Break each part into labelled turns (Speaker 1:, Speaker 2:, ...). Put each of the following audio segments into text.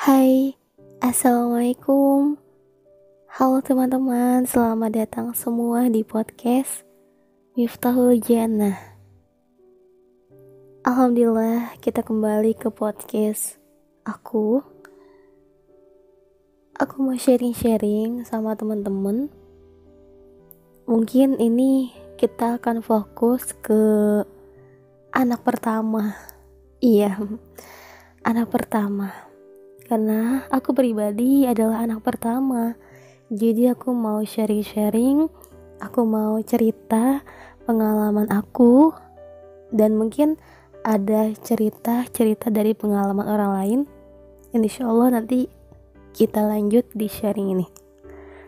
Speaker 1: Hai, Assalamualaikum. Halo teman-teman, selamat datang semua di podcast Miftahul Jannah. Alhamdulillah kita kembali ke podcast aku. Aku mau sharing-sharing sama teman-teman. Mungkin ini kita akan fokus ke anak pertama. Iya, anak pertama. Karena aku pribadi adalah anak pertama. Jadi aku mau sharing-sharing, aku mau cerita pengalaman aku, dan mungkin ada cerita-cerita dari pengalaman orang lain. Insya Allah nanti kita lanjut di sharing ini.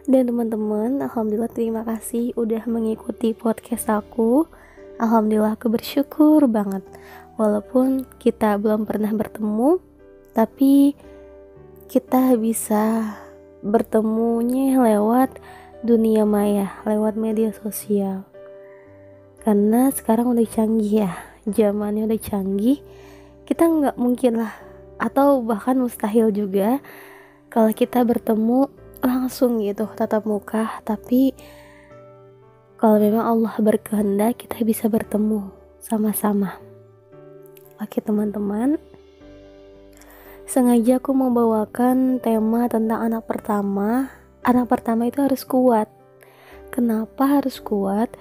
Speaker 1: Dan teman-teman, alhamdulillah terima kasih udah mengikuti podcast aku. Alhamdulillah aku bersyukur banget. Walaupun kita belum pernah bertemu, tapi kita bisa bertemunya lewat dunia maya, lewat media sosial. Karena sekarang udah canggih ya, zamannya udah canggih. Kita nggak mungkin lah, atau bahkan mustahil juga kalau kita bertemu langsung gitu, tatap muka. Tapi kalau memang Allah berkehendak, kita bisa bertemu sama-sama. Oke teman-teman, sengaja aku membawakan tema tentang anak pertama. Anak pertama itu harus kuat. Kenapa harus kuat?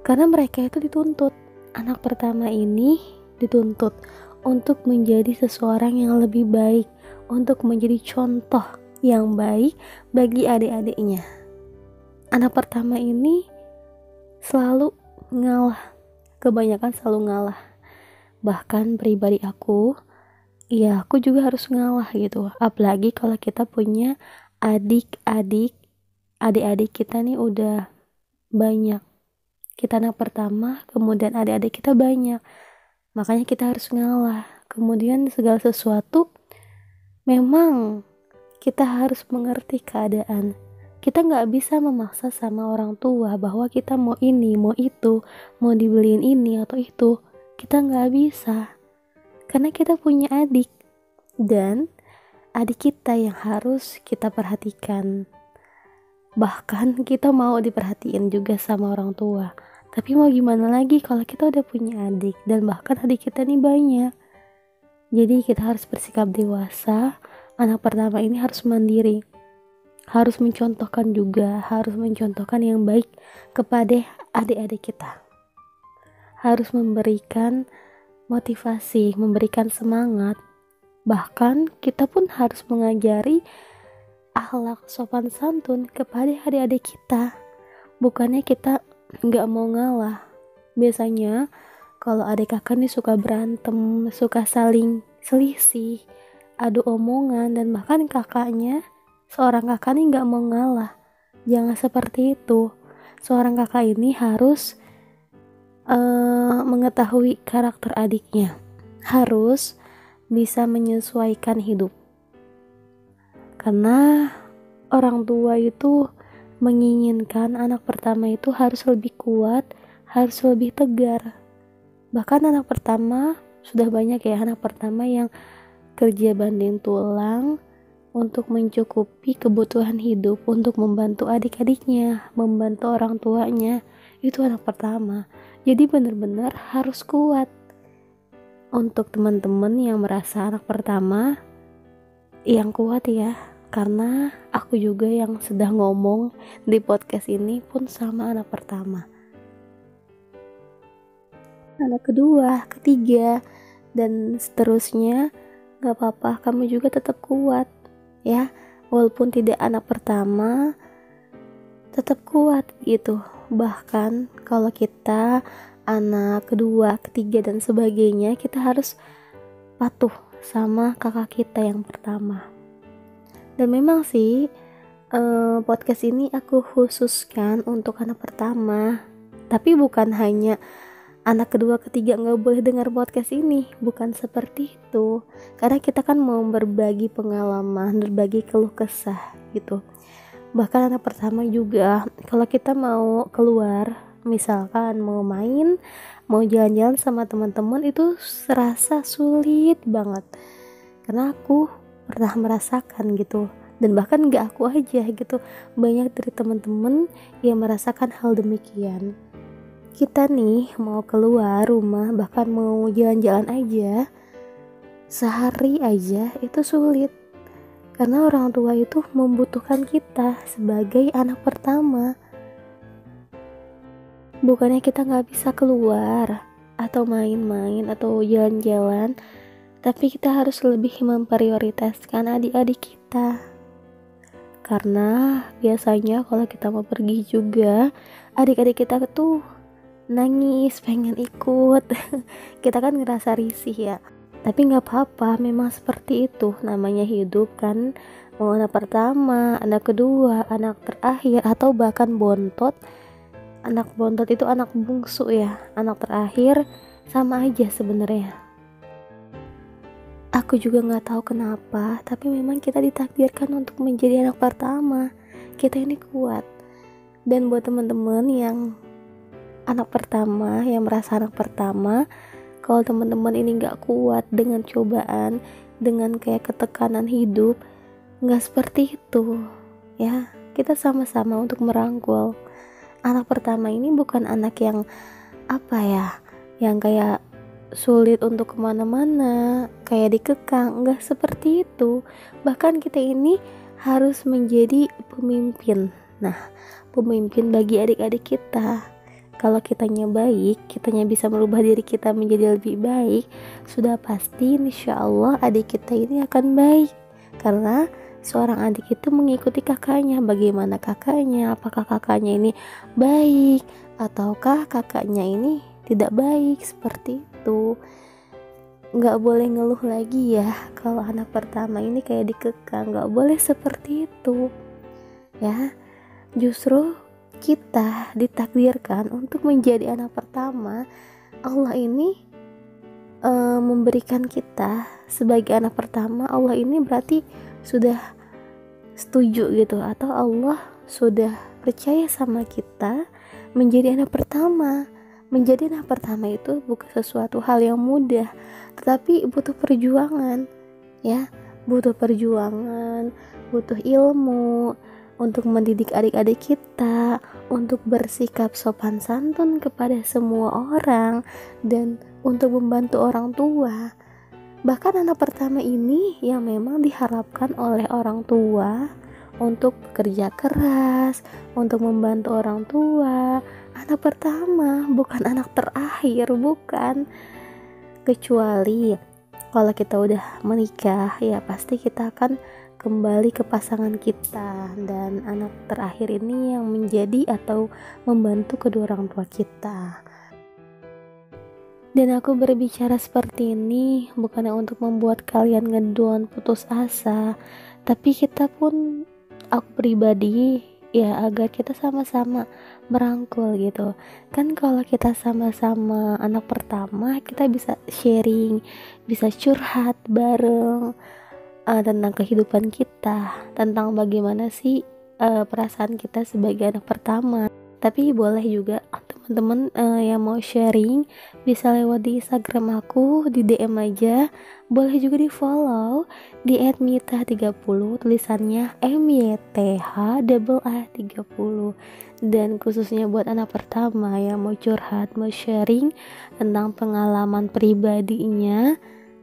Speaker 1: Karena mereka itu dituntut. Anak pertama ini dituntut untuk menjadi seseorang yang lebih baik, untuk menjadi contoh yang baik bagi adik-adiknya. Anak pertama ini selalu ngalah. Kebanyakan selalu ngalah. Bahkan pribadi aku, ya aku juga harus ngalah gitu. Apalagi kalau kita punya adik-adik kita nih udah banyak. Kita anak pertama, kemudian adik-adik kita banyak. Makanya kita harus ngalah. Kemudian segala sesuatu memang kita harus mengerti keadaan. Kita gak bisa memaksa sama orang tua bahwa kita mau ini, mau itu, mau dibeliin ini atau itu. Kita gak bisa. Karena kita punya adik, dan adik kita yang harus kita perhatikan. Bahkan kita mau diperhatiin juga sama orang tua. Tapi mau gimana lagi kalau kita udah punya adik, dan bahkan adik kita nih banyak. Jadi kita harus bersikap dewasa. Anak pertama ini harus mandiri, harus mencontohkan juga, harus mencontohkan yang baik kepada adik-adik kita. Harus memberikan motivasi, memberikan semangat. Bahkan kita pun harus mengajari akhlak sopan santun kepada adik-adik kita. Bukannya kita gak mau ngalah. Biasanya kalau adik kakak nih suka berantem, suka saling selisih, adu omongan, dan bahkan kakaknya, seorang kakak nih gak mau ngalah. Jangan seperti itu. Seorang kakak ini harus mengetahui karakter adiknya, harus bisa menyesuaikan hidup. Karena orang tua itu menginginkan anak pertama itu harus lebih kuat, harus lebih tegar. Bahkan anak pertama, sudah banyak ya anak pertama yang kerja banding tulang untuk mencukupi kebutuhan hidup, untuk membantu adik-adiknya, membantu orang tuanya. Itu anak pertama. Jadi benar-benar harus kuat. Untuk teman-teman yang merasa anak pertama, yang kuat ya. Karena aku juga yang sedang ngomong di podcast ini pun sama anak pertama. Anak kedua, ketiga, dan seterusnya, gak apa-apa, kamu juga tetap kuat ya. Walaupun tidak anak pertama, tetap kuat gitu. Bahkan kalau kita anak kedua, ketiga, dan sebagainya, kita harus patuh sama kakak kita yang pertama. Dan memang sih podcast ini aku khususkan untuk anak pertama. Tapi bukan hanya anak kedua, ketiga gak boleh dengar podcast ini. Bukan seperti itu. Karena kita kan mau berbagi pengalaman, berbagi keluh kesah gitu. Bahkan anak pertama juga, kalau kita mau keluar, misalkan mau main, mau jalan-jalan sama teman-teman, itu serasa sulit banget. Karena aku pernah merasakan gitu. Dan bahkan gak aku aja gitu, banyak dari teman-teman yang merasakan hal demikian. Kita nih mau keluar rumah, bahkan mau jalan-jalan aja, sehari aja itu sulit. Karena orang tua itu membutuhkan kita sebagai anak pertama. Bukannya kita gak bisa keluar atau main-main atau jalan-jalan, tapi kita harus lebih memprioritaskan adik-adik kita. Karena biasanya kalau kita mau pergi juga, adik-adik kita tuh nangis, pengen ikut. Kita kan ngerasa risih ya. Tapi gak apa-apa, memang seperti itu namanya hidup kan. Mau anak pertama, anak kedua, anak terakhir, atau bahkan bontot. Anak bontot itu anak bungsu ya, anak terakhir, sama aja sebenarnya. Aku juga gak tahu kenapa, tapi memang kita ditakdirkan untuk menjadi anak pertama. Kita ini kuat. Dan buat teman-teman yang anak pertama, yang merasa anak pertama, kalau teman-teman ini gak kuat dengan cobaan, dengan kayak ketekanan hidup, gak seperti itu ya. Kita sama-sama untuk merangkul. Anak pertama ini bukan anak yang yang kayak sulit untuk kemana-mana, kayak dikekang, nggak seperti itu. Bahkan kita ini harus menjadi pemimpin. Nah, pemimpin bagi adik-adik kita. Kalau kitanya baik, kitanya bisa merubah diri kita menjadi lebih baik, sudah pasti insya Allah adik kita ini akan baik. Karena seorang adik itu mengikuti kakaknya. Bagaimana kakaknya, apakah kakaknya ini baik ataukah kakaknya ini tidak baik, seperti itu. Nggak boleh ngeluh lagi ya kalau anak pertama ini kayak dikekang, nggak boleh seperti itu ya. Justru kita ditakdirkan untuk menjadi anak pertama. Allah ini memberikan kita sebagai anak pertama. Allah ini berarti sudah setuju gitu, atau Allah sudah percaya sama kita menjadi anak pertama. Menjadi anak pertama itu bukan sesuatu hal yang mudah, tetapi butuh perjuangan ya, butuh perjuangan, butuh ilmu untuk mendidik adik-adik kita, untuk bersikap sopan santun kepada semua orang, dan untuk membantu orang tua. Bahkan anak pertama ini yang memang diharapkan oleh orang tua untuk bekerja keras, untuk membantu orang tua. Anak pertama, bukan anak terakhir, bukan. Kecuali kalau kita udah menikah, ya pasti kita akan kembali ke pasangan kita, dan anak terakhir ini yang menjadi atau membantu kedua orang tua kita. Dan aku berbicara seperti ini bukannya untuk membuat kalian ngedon putus asa, tapi kita pun, aku pribadi ya, agar kita sama-sama merangkul gitu kan. Kalau kita sama-sama anak pertama, kita bisa sharing, bisa curhat bareng tentang kehidupan kita, tentang bagaimana sih perasaan kita sebagai anak pertama. Tapi boleh juga teman-teman yang mau sharing bisa lewat di Instagram aku, di DM aja. Boleh juga di follow di @mita30, tulisannya MYTH30. Dan khususnya buat anak pertama yang mau curhat, mau sharing tentang pengalaman pribadinya,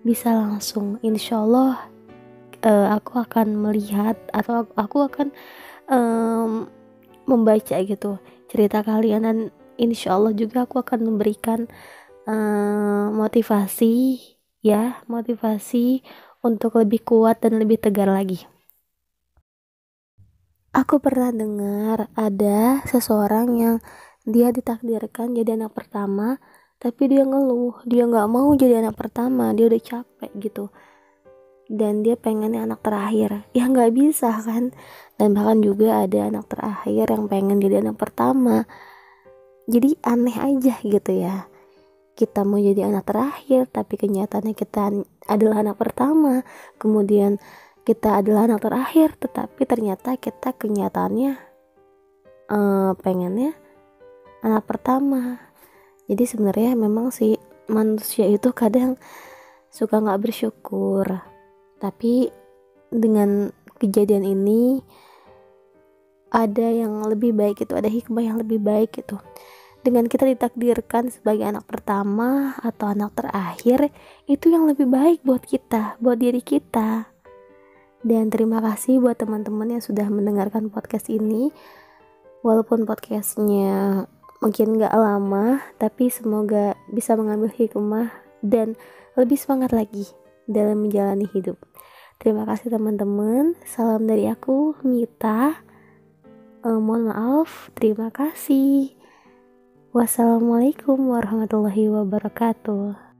Speaker 1: bisa langsung. Insya Allah aku akan melihat, atau aku akan membaca gitu cerita kalian, dan insya Allah juga aku akan memberikan motivasi untuk lebih kuat dan lebih tegar lagi. Aku pernah dengar ada seseorang yang dia ditakdirkan jadi anak pertama, tapi dia ngeluh, dia gak mau jadi anak pertama, dia udah capek gitu, dan dia pengennya anak terakhir. Ya gak bisa kan. Dan bahkan juga ada anak terakhir yang pengen jadi anak pertama. Jadi aneh aja gitu ya, kita mau jadi anak terakhir tapi kenyataannya kita adalah anak pertama. Kemudian kita adalah anak terakhir, tetapi ternyata kita kenyataannya pengennya anak pertama. Jadi sebenarnya memang sih manusia itu kadang suka gak bersyukur, tapi dengan kejadian ini ada yang lebih baik, itu ada hikmah yang lebih baik gitu. Dengan kita ditakdirkan sebagai anak pertama atau anak terakhir, itu yang lebih baik buat kita, buat diri kita. Dan terima kasih buat teman-teman yang sudah mendengarkan podcast ini. Walaupun podcastnya mungkin gak lama, tapi semoga bisa mengambil hikmah dan lebih semangat lagi dalam menjalani hidup. Terima kasih teman-teman. Salam dari aku, Mita. Mohon maaf, terima kasih. Wassalamualaikum warahmatullahi wabarakatuh.